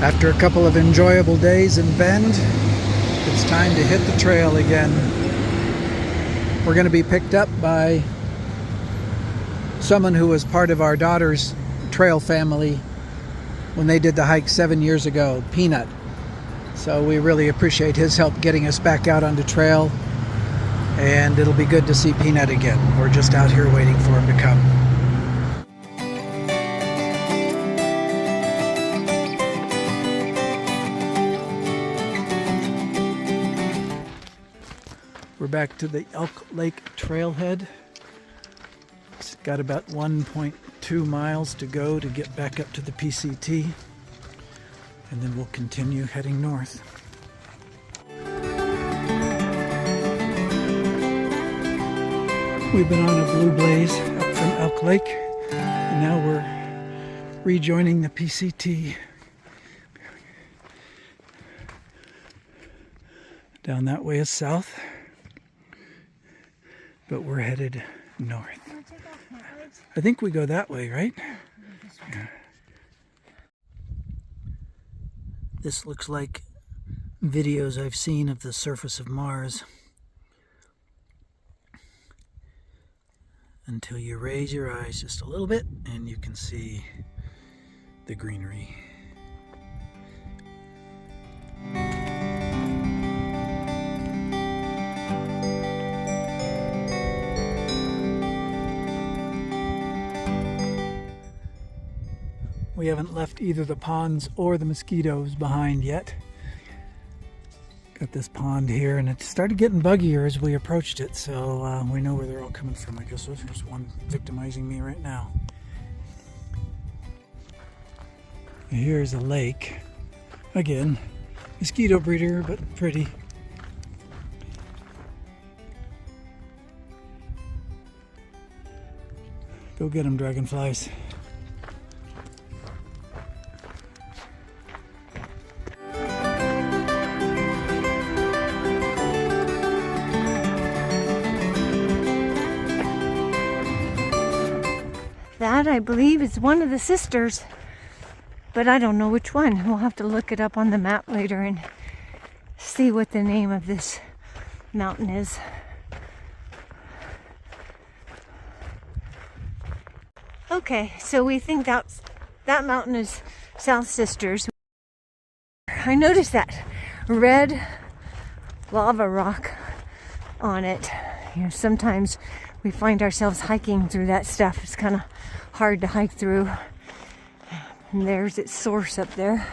After a couple of enjoyable days in Bend, it's time to hit the trail again. We're going to be picked up by someone who was part of our daughter's trail family when they did the hike 7 years ago, Peanut. So we really appreciate his help getting us back out on the trail, and it'll be good to see Peanut again. We're just out here waiting for him to come. We're back to the Elk Lake trailhead. It's got about 1.2 miles to go to get back up to the PCT, and then we'll continue heading north. We've been on a blue blaze up from Elk Lake, and now we're rejoining the PCT. Down that way is south, but we're headed north. I think we go that way, right? Yeah. This looks like videos I've seen of the surface of Mars. Until you raise your eyes just a little bit and you can see the greenery. We haven't left either the ponds or the mosquitoes behind yet. Got this pond here, and it started getting buggier as we approached it, so we know where they're all coming from. I guess there's one victimizing me right now. Here's a lake. Again, mosquito breeder, but pretty. Go get them, dragonflies. That, I believe, is one of the sisters, but I don't know which one. We'll have to look it up on the map later and see what the name of this mountain is. Okay, so we think that mountain is South Sisters. I noticed that red lava rock on it. You know, sometimes we find ourselves hiking through that stuff. It's kind of hard to hike through. And there's its source up there.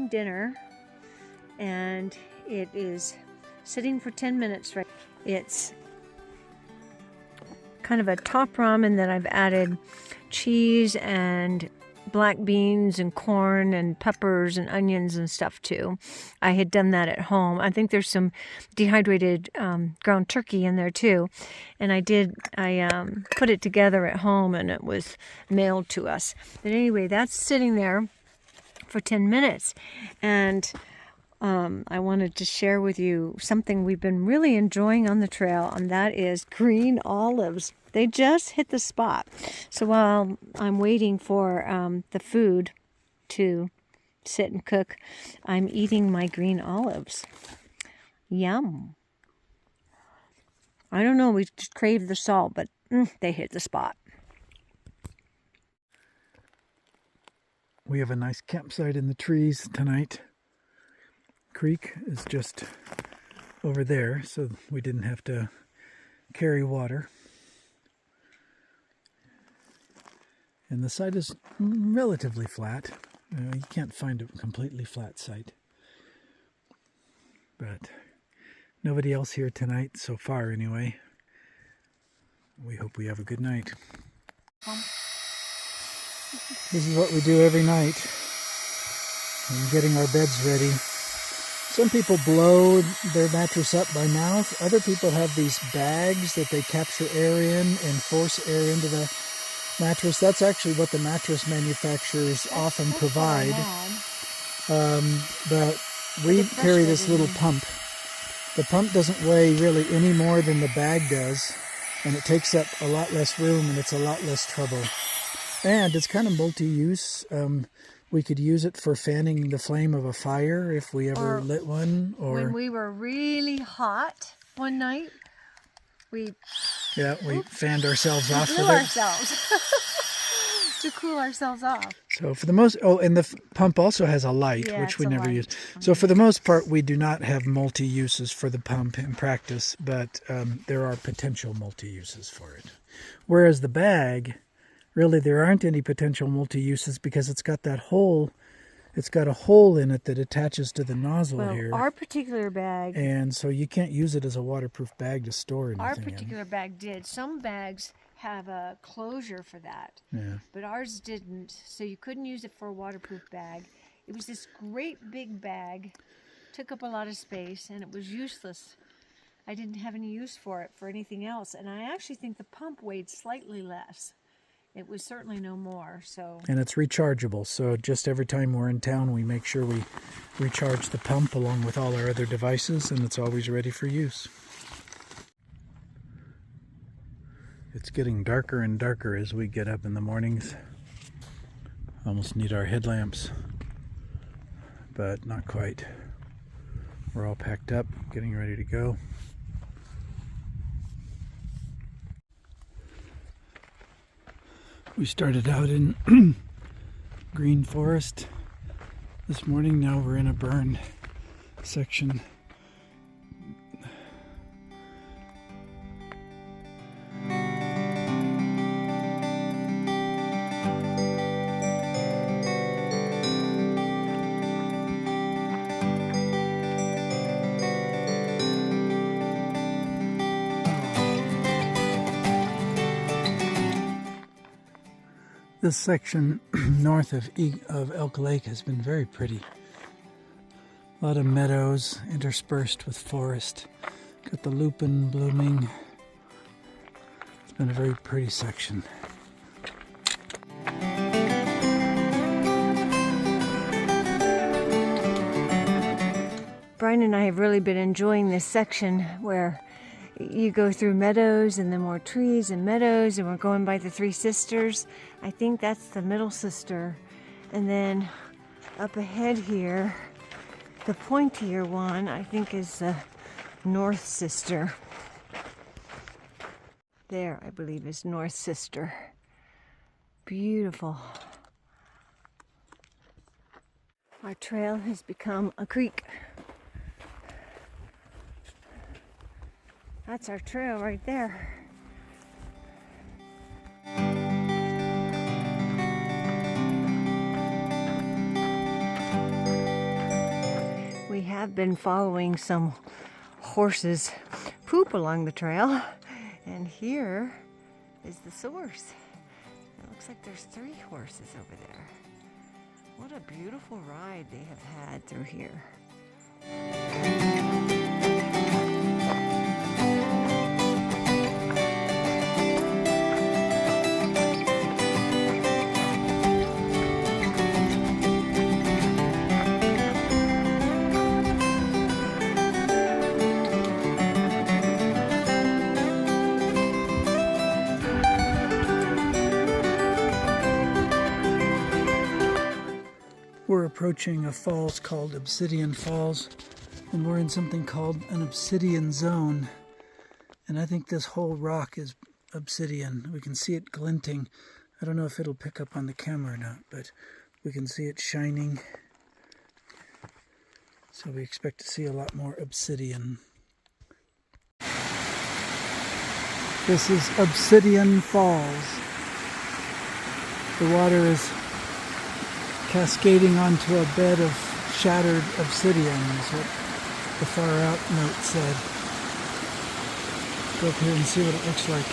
Dinner, and it is sitting for 10 minutes right. It's kind of a top ramen that I've added cheese and black beans and corn and peppers and onions and stuff to. I had done that at home. I think there's some dehydrated ground turkey in there too, and I put it together at home, and it was mailed to us. But anyway, that's sitting there for 10 minutes, and I wanted to share with you something we've been really enjoying on the trail, and that is green olives. They just hit the spot. So while I'm waiting for the food to sit and cook, I'm eating my green olives. Yum. I don't know, we just craved the salt, but they hit the spot. We have a nice campsite in the trees tonight. Creek is just over there, so we didn't have to carry water. And the site is relatively flat. You can't find a completely flat site. But nobody else here tonight, so far anyway. We hope we have a good night. This is what we do every night. And getting our beds ready. Some people blow their mattress up by mouth. Other people have these bags that they capture air in and force air into the mattress. That's actually what the mattress manufacturers often provide. But we carry this little pump. The pump doesn't weigh really any more than the bag does, and it takes up a lot less room and it's a lot less trouble. And it's kind of multi-use. We could use it for fanning the flame of a fire if we ever lit one. Or when we were really hot one night, we fanned ourselves off with it. To cool ourselves off. So for the most, and the pump also has a light, which we never use. So for the most part, we do not have multi-uses for the pump in practice, but there are potential multi-uses for it. Whereas the bag, really there aren't any potential multi-uses because it's got that hole. It's got a hole in it that attaches to the nozzle here. Our particular bag. And so you can't use it as a waterproof bag to store anything Our particular bag did. Some bags have a closure for that, but ours didn't, so you couldn't use it for a waterproof bag. It was this great big bag, took up a lot of space, and it was useless. I didn't have any use for it for anything else, and I actually think the pump weighed slightly less. It was certainly no more. And it's rechargeable, so just every time we're in town we make sure we recharge the pump along with all our other devices, and it's always ready for use. It's getting darker and darker as we get up in the mornings. Almost need our headlamps, but not quite. We're all packed up, getting ready to go. We started out in green forest this morning. Now we're in a burned section. This section north of Elk Lake has been very pretty. A lot of meadows interspersed with forest. Got the lupin blooming. It's been a very pretty section. Brian and I have really been enjoying this section where you go through meadows and then more trees and meadows, and we're going by the Three Sisters. I think that's the middle sister. And then up ahead here, the pointier one, I think is the North Sister. There, I believe, is North Sister. Beautiful. Our trail has become a creek. That's our trail right there. We have been following some horses poop along the trail, and here is the source. It looks like there's 3 horses over there. What a beautiful ride they have had through here. We're approaching a falls called Obsidian Falls, and we're in something called an obsidian zone. And I think this whole rock is obsidian. We can see it glinting. I don't know if it'll pick up on the camera or not, but we can see it shining. So we expect to see a lot more obsidian. This is Obsidian Falls. The water is cascading onto a bed of shattered obsidian is what the far out note said. Go up here and see what it looks like.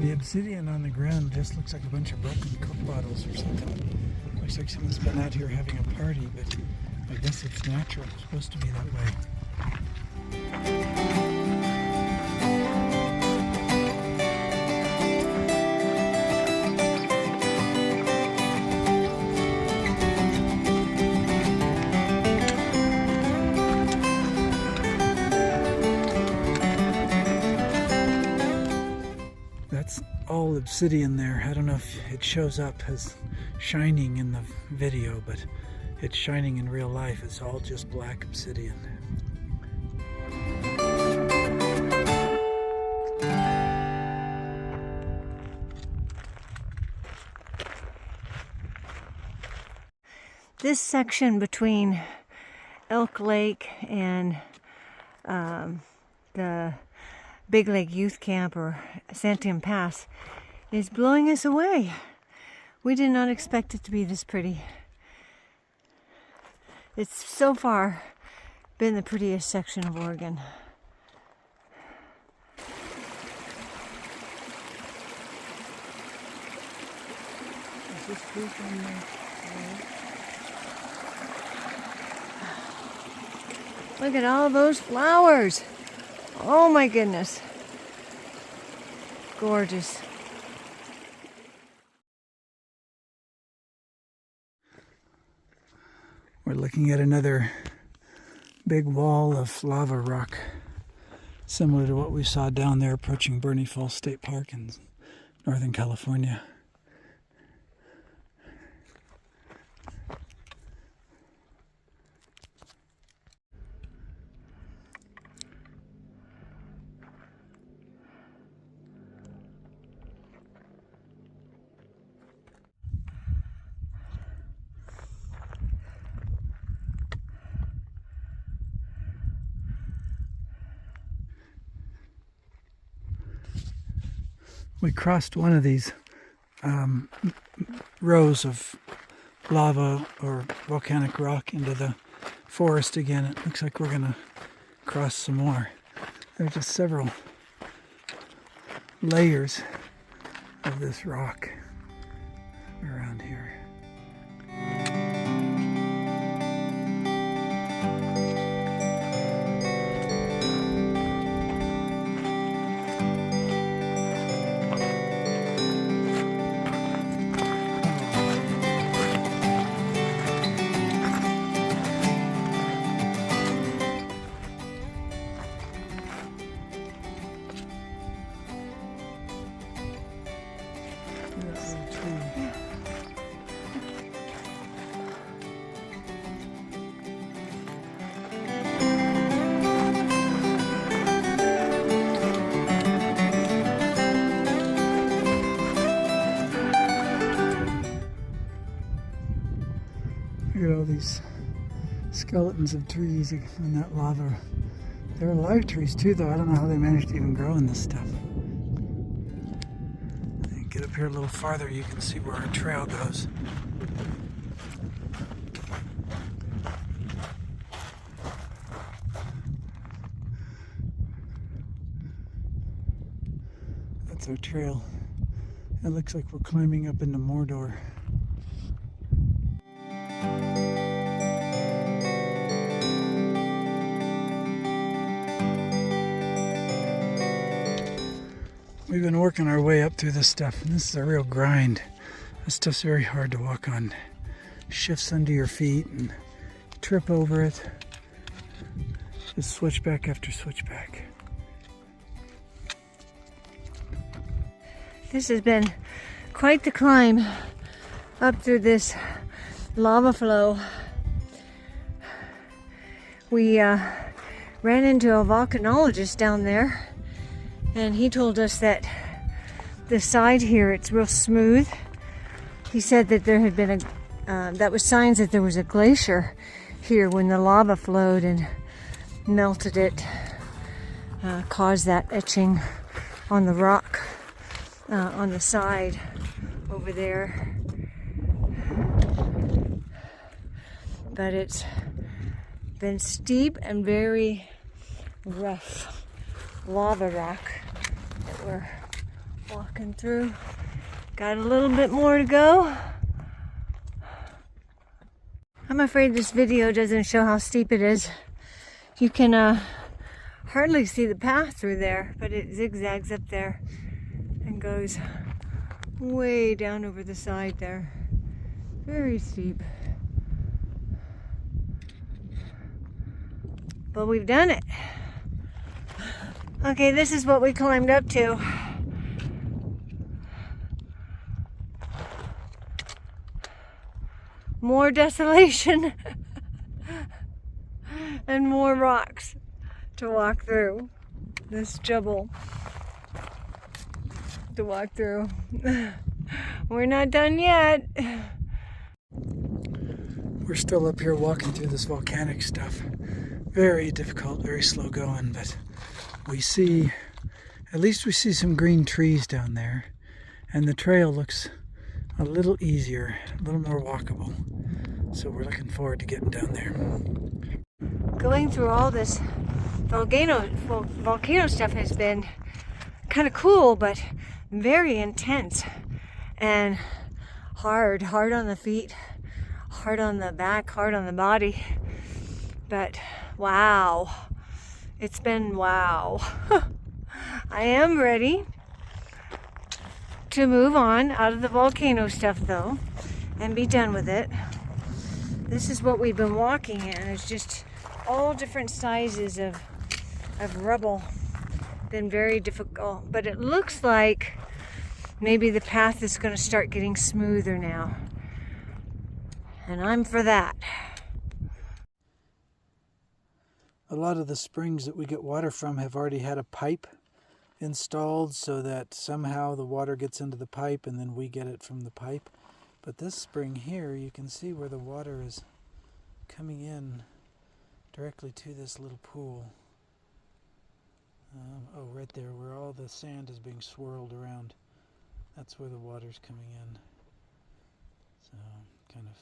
The obsidian on the ground just looks like a bunch of broken Coke bottles or something. Looks like someone's been out here having a party, but I guess it's natural. It's supposed to be that way. That's all obsidian there. I don't know if it shows up as shining in the video, but it's shining in real life. It's all just black obsidian. This section between Elk Lake and the Big Lake Youth Camp or Santiam Pass is blowing us away. We did not expect it to be this pretty. It's so far been the prettiest section of Oregon. Is this proof on the Look at all those flowers. Oh my goodness. Gorgeous. We're looking at another big wall of lava rock, similar to what we saw down there approaching Burney Falls State Park in Northern California. We crossed one of these rows of lava or volcanic rock into the forest again. It looks like we're going to cross some more. There are just several layers of this rock around here. Look at all these skeletons of trees in that lava. They're live trees too, though. I don't know how they managed to even grow in this stuff. Get up here a little farther, you can see where our trail goes. That's our trail. It looks like we're climbing up into Mordor. We've been working our way up through this stuff, and this is a real grind. This stuff's very hard to walk on. Shifts under your feet and trip over it. Just switchback after switchback. This has been quite the climb up through this lava flow. We ran into a volcanologist down there, and he told us that the side here, it's real smooth. He said that there had been that was signs that there was a glacier here when the lava flowed and melted it, caused that etching on the rock on the side over there. But it's been steep and very rough lava rock that we're walking through. Got a little bit more to go. I'm afraid this video doesn't show how steep it is. You can hardly see the path through there, but it zigzags up there and goes way down over the side there. Very steep. But we've done it. Okay, this is what we climbed up to. More desolation and more rocks to walk through. This jubble to walk through. We're not done yet. We're still up here walking through this volcanic stuff. Very difficult, very slow going, but we see, at least we see some green trees down there, and the trail looks a little easier, a little more walkable. So we're looking forward to getting down there. Going through all this volcano stuff has been kind of cool, but very intense and hard on the feet, hard on the back, hard on the body. But wow, it's been wow. I am ready to move on out of the volcano stuff though and be done with it. This is what we've been walking in. It's just all different sizes of rubble. Been very difficult, but it looks like maybe the path is going to start getting smoother now, and I'm for that. A lot of the springs that we get water from have already had a pipe installed so that somehow the water gets into the pipe and then we get it from the pipe. But this spring here, you can see where the water is coming in directly to this little pool. Oh, right there where all the sand is being swirled around. That's where the water's coming in. So, kind of